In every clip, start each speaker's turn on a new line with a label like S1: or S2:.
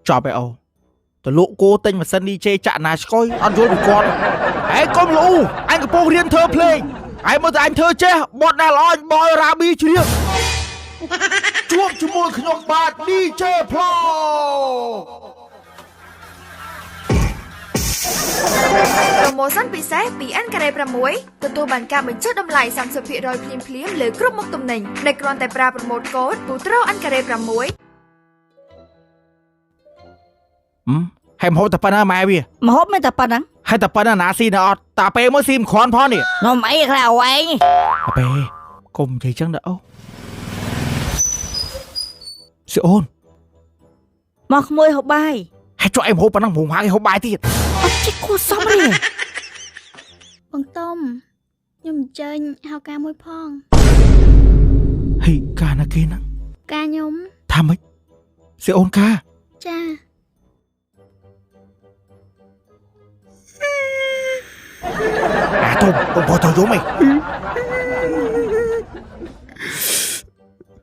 S1: cho bé Âu tụi lũ cô tinh mà sân đi chơi chạ nà coi ăn rồi bị con ấy con lũ anh có bông riêng thơ play ai mà anh thơ che bọn này là anh boy ra bi chứ điên chuốc cho môi khổng bạt đi chơi pro
S2: โปรโมชั่นពិសេសពី N-Carré 6 ទទួលបានការបញ្ចុះតម្លៃ 30% ភ្លាមៗលើគ្រប់មុខទំនិញដែលគ្រាន់តែប្រើប្រម៉ូទកូដ Putro N-Carré 6
S1: ให้มโหแต่ปนมาเวีย
S3: mà hốt mấy tập anh á
S1: ให้แต่ปนหนาซีนะอดตาเปมื่อซีมคอนพ่อเนี่ย
S3: nó mấy là quay
S1: ตาเปกลมใจจังเด้อเสียโอน
S3: mà không môi hộp bài
S1: ให้cho emโหปนังหงหาไอ้หbàiទៀត
S3: chết cô xong đi
S4: បងតុំខ្ញុំអញ្ជើញហៅការមួយផង
S1: เฮ้ยกานะเกนัง
S4: ការខ្ញុំ
S1: ทำไหมเสียโอนกา
S4: ចា
S1: ตุ้มพอตัวโยมไหม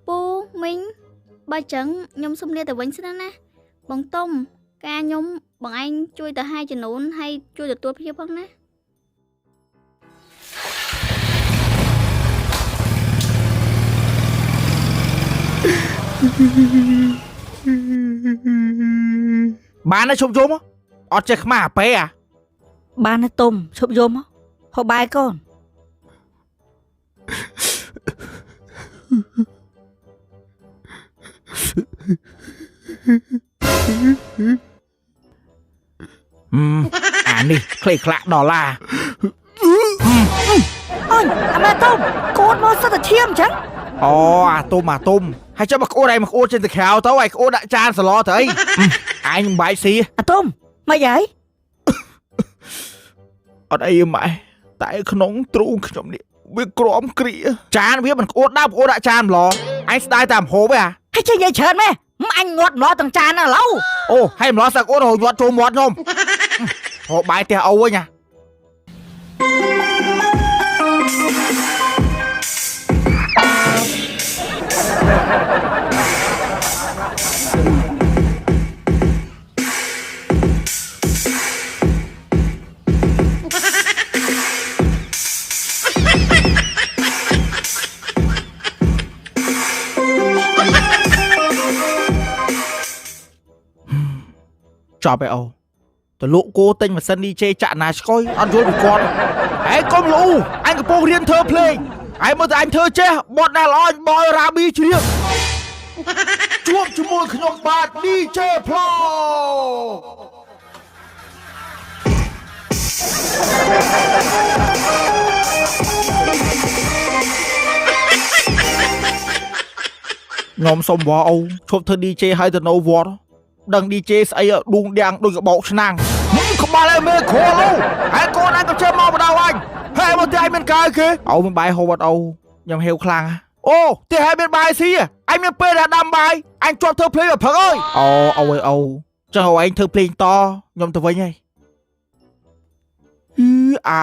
S4: ពូមីងបើចឹងខ្ញុំសុំលាទៅវិញសិនណាបងតុំការខ្ញុំបងឯងជួយទៅហាយចំនួនហើយជួយទទួលភ្ញៀវផងណា
S1: bán nó chụp chôm á ọt chơi mà bé à
S3: ba nó tôm chụp dôm á hộp bài con
S1: đi khệ khạc đỏ là
S3: ôi mà tôm cốt nó sao thiêm chẳng
S1: tôm hay cho mặc ô này mặc ô trên từ khéo tao ai ô đại chan sờ lo thấy anh bãi xí
S3: tôm mày vậy
S1: ở đây mày tại nóng trụ trong điện với crom kỹ chan biết mình ô đáp ô đại chan lo anh style tạm hố vậy à
S3: hay chơi vậy chợt mẹ anh ngọt nó thằng chan là lâu
S1: ô hay nó sạc ô hồ ngọt trộm ngọt không họ bãi tè âu ấy nha cho bé Âu tụi lũ cô tinh mà sân đi chơi chạ nà coi ăn rồi bị con ấy con lũ anh có bông riêng thơ play ai mà anh thơ che bọn này là anh boy ra bi chứ điên chuốc cho môi khổng bạt đi chơi pro nhóm xong bỏ Âu chụp thơ đi chơi hay tụi nấu vọt đừng đi chơi say đuông đèn đôi cái bộ năng không ba lên mê khổ luôn ai con anh có chơi mau vào đâu anh hay mà thì anh bên cái kia Âu bên bài hồ bật Âu nhầm heo khlang ô thì hai bên bài xí à anh bên p là đam bài anh cho thơ play ở phật ơi Âu ơi Âu cho hồ anh thơ play to nhầm từ với nhây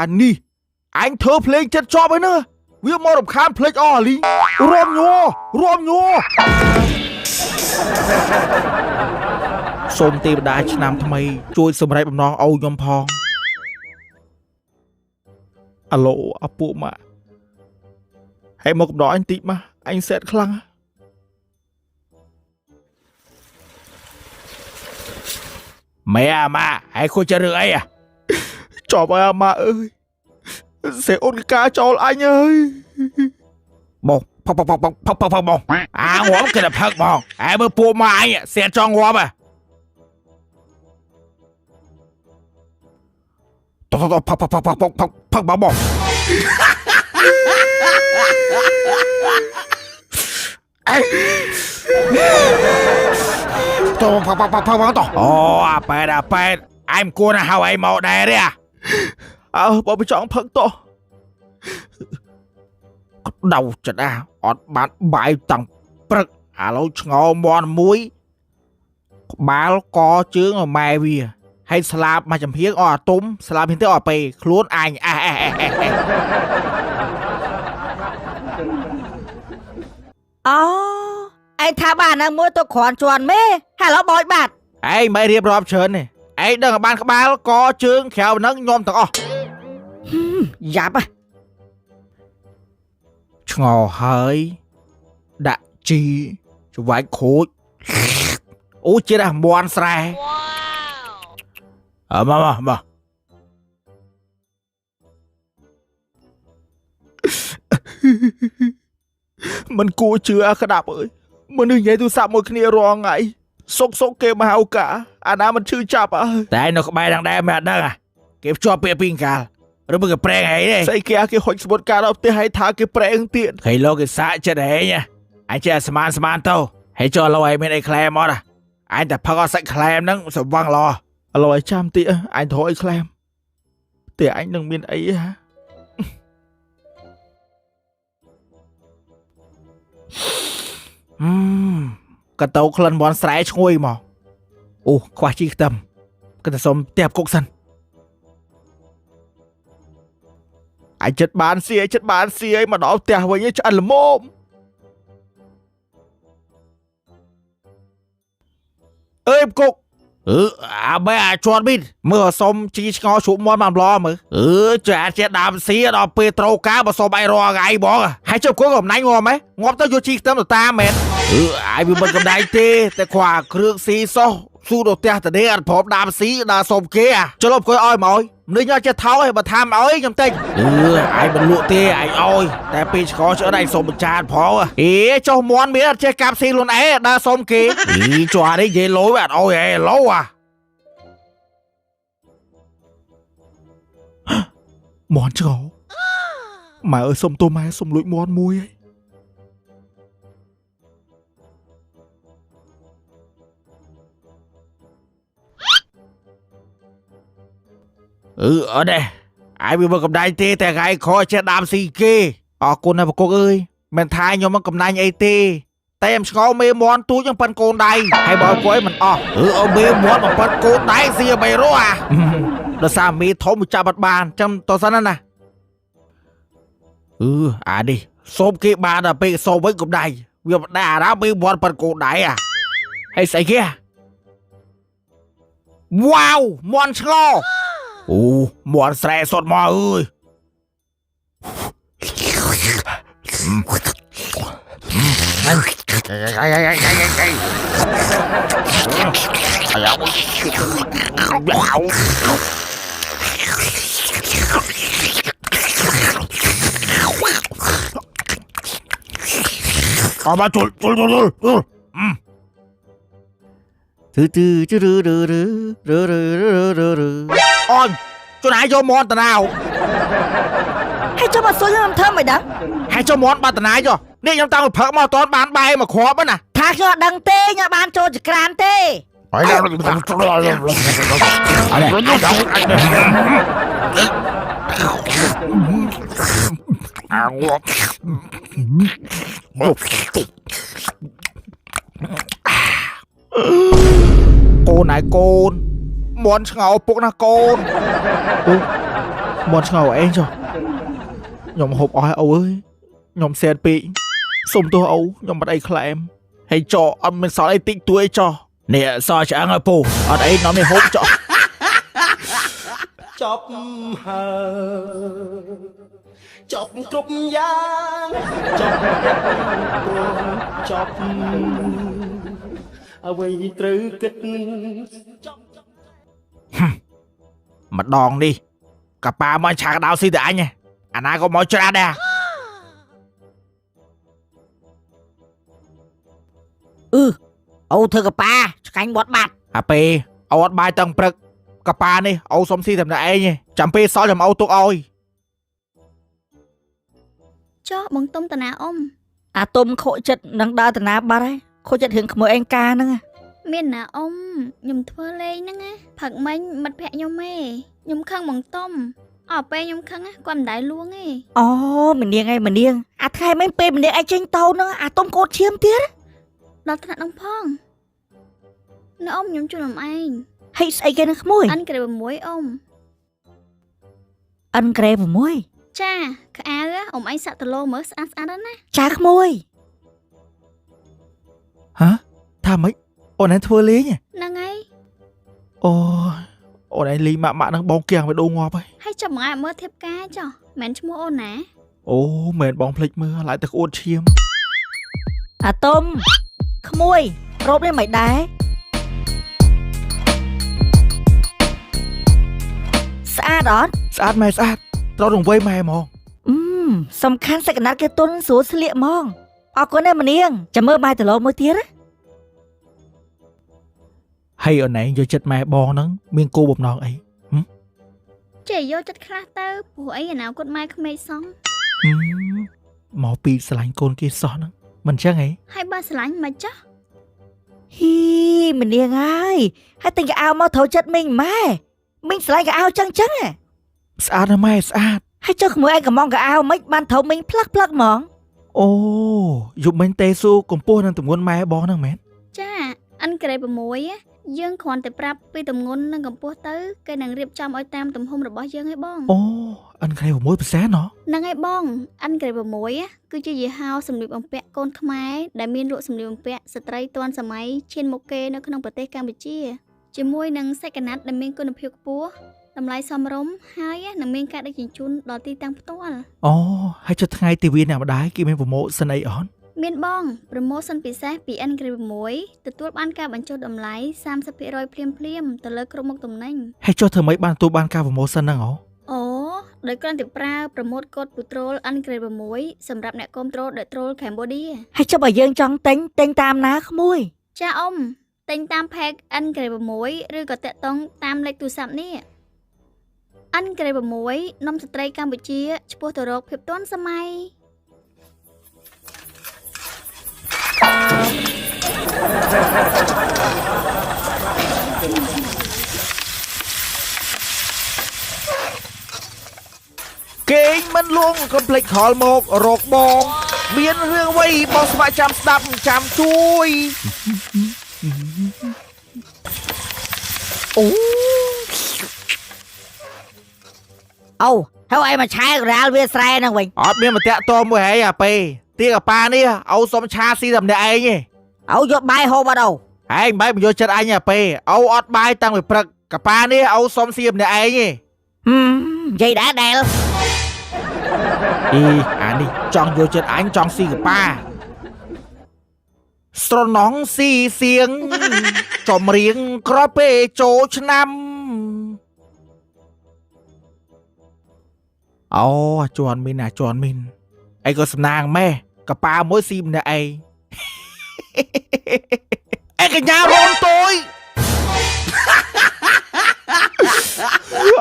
S1: ni anh thơ play chết cho với nữaวิวมอร์คันเพลย์อ๋อลิรวมยัวส้มตีบได้ชนำทำไมช่วยสมัยแบบน้องเอายมพองอะโหลอาปูมาให้มากับน้องอันติมาอันเสร็จครั้งแม่มาให้คุณจะเรื่อยอ่ะจอบมาเอ้ยsẽ ôn cái cá cho anh ơi bông phọc bông ngóm cái là phật bông mới mua mà anh sẽ cho ngóm à phọc bông phọc anh cô là hao anh màu đây đấy à bỏไปchọn phật to đầu chật ọt bán bài tầng prực lâu ngò mòn muối bán có chứa ở mai vì hay slab mà chấm hiếc túm slab hiện tới pe luôn anh
S3: anh thả bàn mua tôi khoản chuẩn mê hay nó bói bạt
S1: ឯងមិនរៀបរាប់ច្រើនទេឯងដឹងឲ្យបានក្បាលកជើងក្រៅហ្នឹងញោមទាំងអស់
S3: យ៉ាប់ហ៎
S1: ឆ្ងល់ហើយដាក់ជីច្រវាច់ខូចអូជាតិអាមន់ស្រែមកមិនគួរជឿអាក្តាប់អើយមនុស្សនិយាយទូរស័ព្ទមួយគ្នារាល់ថ្ងៃសុកគេមកហៅកាអាណាមិនឈឺចាប់អើយតែនៅក្បែរហ្នឹងដែរមិនអត់ដឹងគេភ្ជាប់ពាក្យពីងកាលឬមកគេប្រេងអីទេស្អីគេហុចស្មុតការដល់ផ្ទះឲ្យថាគេប្រេងទៀតហេលោកគេសាកចិត្តហេញអញចេះស្មានទៅហើយចុះលោឲ្យមានអីក្លែមអត់អញតែផឹកអត់សាច់ក្លែមហ្នឹងសវងឡោឲ្យចាំតិចអញត្រូវអីក្លែមតែអញនឹងមានអីហ៎កតោក្លិនមន់ស្រែឈ្ងុយមកអូខ្វះជីខ្ទឹមក៏តែសុំផ្ទះគុកសិនអញចិត្តបានសៀឲ្យមកដល់ផ្ទះវិញឆ្អិនល្មមអើយគុកអាបែអាចន់មីនមើលសុំជីឆ្ងល់ជ្រូកមន់បានម្លមើលចាអាចជាដើមសៀដល់ពេលត្រូវការបើសុំឲ្យរងថ្ងៃបងហើយជប់គុកកំណាញ់ងំហ៎ងាប់ទៅយកជីខ្ទឹមទៅតាមមែនអាយវាមិនកំដាច់ទេតែខ្វះគ្រឿងស៊ីសោះស៊ូដល់ផ្ទះតនេះអត់ព្រមដើមស៊ីដល់សុំគេចុះលោកអង្គុយឲ្យមកនេះញ៉ាំចេះថោឲ្យបើថាមឲ្យខ្ញុំតិចអាយមិនលក់ទេអាយឲ្យតែពេលឆ្កឆ្អិនឯងសុំបញ្ចាតផងចុះមន់មានអត់ចេះកាប់ស៊ីខ្លួនឯងដល់សុំគេចុះអានេះនិយាយលុយអត់ឲ្យឯឡូមន់ឆ្កម៉ែអើយសុំទោសម៉ែសុំលួចមន់មួយអត់ទេអាយវាមិនកំដាច់ទេតែថ្ងៃខចេះដាំស៊ីគេអរគុណណាប្រកុកអើយមិនថាខ្ញុំមិនកំណាញ់អីទេតែខ្ញុំឆ្ងល់មេមន់ទូចយ៉ាងប៉ិនកូនដៃហើយបើអង្គុយមិនអស់អូមេមន់បំផិតកូនដៃស៊ីឲ្យបីរស់ដល់សារមេធំចាប់អត់បានចាំតសិនណាអានេះសូមគេបានដល់ពេលសូមវិញកំដៃវាមិនដែរអារ៉ាមេមន់ប៉ិនកូនដៃហើយស្អីគេវ៉ាវមន់ឆ្ងល់អូមន់ស្រែសតមកអើយเอามาจุลออนจนหายโยมอนตะนาว
S3: ហើយចុះមកសួរខ្ញុំធ្វើមិនដឹង
S1: หายโยมอนបាត់តណាយចុះនេះខ្ញុំតាំងផឹកមកតនបានបាយមកគ្រាប់ណា
S3: ថាខ្ញុំអត់ដឹងទេខ្ញុំបានចូលចក្រានទេ
S1: កូនឯកូនមន់ឆ្ងល់ពុកណាកូនមន់ឆ្ងល់អីចុះខ្ញុំហូបអស់ហើយអូអើយខ្ញុំសែនពេកសុំទោសអូខ្ញុំមិនអីក្លែមហើយចោអត់មានសល់អីតិចតួចអីចោនេះសល់ឆ្អឹងឲ្យពូអត់អីនាំនេះហូបចោ
S5: ចប់ហើយចប់គ្រប់យ៉ាងចប់ចប់អ្វីត្រូវគិតម្ដងនេះកប៉ាមកឆាកដោស៊ីតែអញអាណាក៏មកច្រាស់ដែរ
S3: អូធ្វើកប៉ាឆ្កាញ់បាត់បាត់
S1: អាពេលអូអត់បាយតាំងព្រឹកកប៉ានេះអូសុំស៊ីតែម្នាក់ឯងចាំពេលសល់ចាំអូទុកឲ្យ
S4: ចុះបងទុំតាណាអ៊ំ
S3: អាទុំខកចិត្តនឹងដើរតាណាបាត់ហើយខកចិត្តរឿងក្មួយអេងកាហ្នឹង
S4: មានណាអ៊ំខ្ញុំធ្វើលេងហ្នឹងណាផឹកមិញមិត្តភក្តិខ្ញុំឯងខ្ញុំខឹងបងទុំអត់ពេលខ្ញុំខឹងគាត់មិនដែរលួងឯង
S3: អូមនាងឯងមនាងអាថ្ងៃមិញពេលមនាងឯងចេញតោហ្នឹងអាទុំកូនឈាមទៀត
S4: ដល់ថ្នាក់នឹងផងនៅអ៊ំខ្ញុំជួយអ៊ំឯង
S3: ហេស្អីគេនឹងក្មួយ
S4: អានក្រេ6អ៊ំ
S3: អានក្រេ6
S4: ចាក្អៅអ៊ំឯងសាក់តឡូមើលស្អាតណាស់ណា
S3: ចាក្មួយ
S1: ហ៎ថាម៉េចអូនឯងធ្វើលេង
S4: ហ្នឹងហើយ
S1: អូអូនឯងលីម៉ាក់នឹងបងគៀងវាដូងងាប់ហើយ
S4: ហើយចាំបងឯងមើលធៀបការចុះមិនឈ្មោះអូនណា
S1: អូមែនបងភ្លេចមើលឡើយតែក្អួតឈាម
S3: អាតុំក្មួយរោបនេះមិនដែរស្អាតអត់
S1: ស្អាតម៉ែស្អាតត្រូវរង្វេម៉ែហ្មង
S3: សំខាន់សក្តានគេទុនស្រួលស្លៀកហ្មងអរគុណណាស់ម្នាងចាំមើលបាយតឡូមួយទៀតណា
S1: ហើយអូនឯងយកចិត្តម៉ែបងហ្នឹងមានគោលបំណងអី
S4: ចេះយកចិត្តខ្លះទៅព្រោះអីអនាគតម៉ែក្មេកសង
S1: មកពីស្រឡាញ់កូនគេសោះហ្នឹងមិនចឹងហី
S4: ហើយបើស្រឡាញ់មិនចាស់
S3: ហ៊ីម្នាងហើយតែងកៅអៅមកត្រូវចិត្តមីងម៉ែមីងស្លាញ់កៅអៅចឹងហ៎
S1: ស្អាតណាស់ម៉ែស្អាត
S3: ហើយចុះក្មួយឯងកំងកៅអៅមិនបានត្រូវមីងផ្លឹកហ្មង
S1: អូយប់មិញទេស៊ូកម្ពស់នឹងទម្ងន់ម៉ែបងហ្នឹងមែន
S4: ចាអិនក្រេ6យើងគ្រាន់តែប្រាប់ពីទម្ងន់និងកម្ពស់ទៅគេនឹងរៀបចំឲ្យតាមទំហំរបស់យើងឯងបង
S1: អូអិនក្រៃ6%ណោះ
S4: ហ្នឹងឯងបងអិនក្រេ6គឺជាយីហោសម្លៀកបំពាក់កូនខ្មែរដែលមានលក់សម្លៀកបំពាក់ស្ត្រីទាន់សម័យឈានមុខគេនៅក្នុងប្រទេសកម្ពុជាជាមួយនឹងសាច់ក្រណាត់ដែលមានគុណភាពខ្ពស់តម្លៃសមរម្យហើយនឹងមានការដឹកជញ្ជូនដល់ទីតាំងផ្ទាល់
S1: អូហើយចុះថ្ងៃទិវាអ្នកម្ដាយគេមានប្រម៉ូសិនអីអត់
S4: មានបងប្រូម៉ូសិនពិសេសពី N Grade 6ទទួលបានការបញ្ចុះតម្លៃ 30% ភ្លាមទៅលើគ្រប់មុខទំនិញ
S1: ហើយចុះធ្វើម៉េចបានទទួលបានការប្រម៉ូសិនហ្នឹងអូ
S4: អូដោយគ្រាន់តែប្រើប្រម៉ូតកូដ Putrol N Grade 6សម្រាប់អ្នកគាំទ្រដោយ Troll Cambodia
S3: ហើយចុះបើយើងចង់ទិញតាមណាក្មួយ
S4: ចាអ៊ំទិញតាម Pack N Grade 6ឬក៏តាក់ទងតាមលេខទូរស័ព្ទនេះ N Grade 6នំស្ត្រីកម្ពុជាឆ្ពោះទៅរកភាពទាន់សម័យ
S1: គេងមិនលងកុំភ្លេចខលមករកបងមានរឿងអ្វីបងស្វាក់ចាំស្ដាប់ចាំជួយអូ
S3: អូហើយឯងមកឆែករាលវាស្រែហ្នឹងវិញ
S1: អត់មានមកតាក់តមួយហែងអាពេទៀកអាប៉ានេះអូសុំឆាស៊ីតែម្នាក់ឯងទេ
S3: អូយកបាយហូបអត់អូ
S1: ហែងបែបមកយកចិត្តអញអាពេអូអត់បាយតាំងពីព្រឹកកប៉ានេះអូសុំស៊ីម្នាក់ឯងទេ
S3: និយាយដែរដែល
S1: អីអានេះចង់យកចិត្តអញចង់ស៊ីកប៉ាស្រណងស៊ីសៀងចំរៀងក្រោយពេលចូលឆ្នាំអូជន់មីនជន់មីនអីក៏សំណាងម៉ែកប៉ាមួយស៊ីម្នាក់ឯងអេកញ្ញារោមតូយ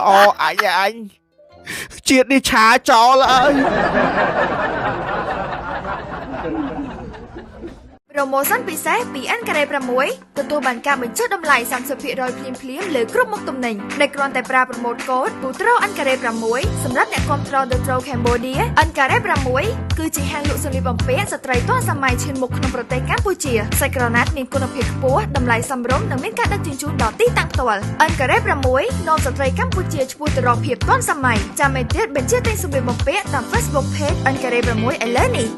S1: អូអញជាតិនេះឆាចោលអើយ
S2: ប្រូម៉ូសិនពិសេសពី N Grade 6ទទួលបានការបញ្ចុះតម្លៃ 30% ភ្លាមលើគ្រប់មុខទំនិញដែលគ្រាន់តែប្រើប្រម៉ូតកូដ Putrol N Grade 6សម្រាប់អ្នកគាំទ្រដោយ Troll Cambodia N Grade 6គឺជាហាងលក់សម្លៀកបំពាក់ស្ត្រីទាន់សម័យឈានមុខក្នុងប្រទេសកម្ពុជាសាច់ក្រណាត់មានគុណភាពខ្ពស់តម្លៃសមរម្យនិងមានការដឹកជញ្ជូនដល់ទីតាំងផ្ទាល់ N Grade 6នាំស្ត្រីកម្ពុជាឆ្ពោះទៅរកភាពទាន់សម័យចាំមេទៀតបញ្ជាទិញសម្លៀកបំពាក់តាម Facebook Page N Grade 6ឥឡូវនេះ